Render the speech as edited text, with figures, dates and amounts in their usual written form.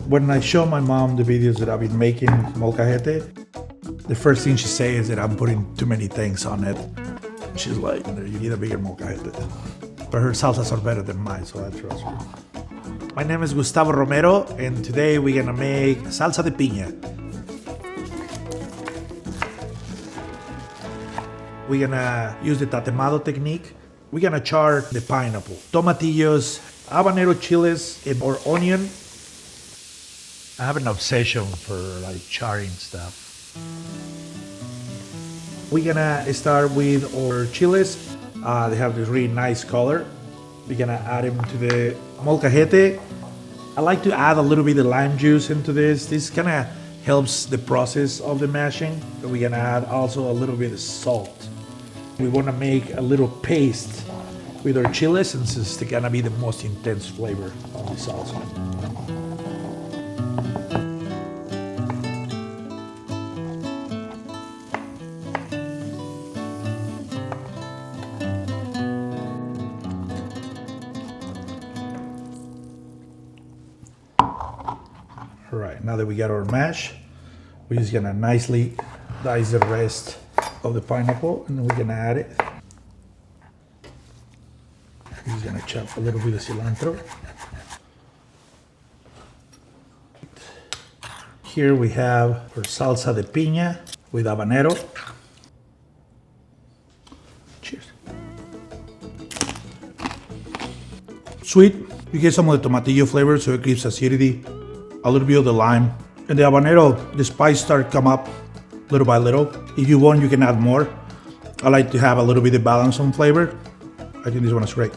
When I show my mom the videos that I've been making molcajete, the first thing she says is that I'm putting too many things on it. She's like, you need a bigger molcajete. But her salsas are better than mine, so I trust her. My name is Gustavo Romero, and today we're gonna make salsa de piña. We're gonna use the tatemado technique. We're gonna char the pineapple, tomatillos, habanero chiles, or onion. I have an obsession for like charring stuff. We're gonna start with our chiles. They have this really nice color. We're gonna add them to the molcajete. I like to add a little bit of lime juice into this. This kind of helps the process of the mashing. We're gonna add also a little bit of salt. We wanna make a little paste with our chiles, since it's gonna be the most intense flavor of the salsa. All right, now that we got our mash, we're just gonna nicely dice the rest of the pineapple, and then we're gonna add it. We're just gonna chop a little bit of cilantro. Here we have our salsa de piña with habanero. Cheers. Sweet. You get some of the tomatillo flavor, so it gives acidity. A little bit of the lime. And the habanero, the spice start come up little by little. If you want, you can add more. I like to have a little bit of balance on flavor. I think this one is great.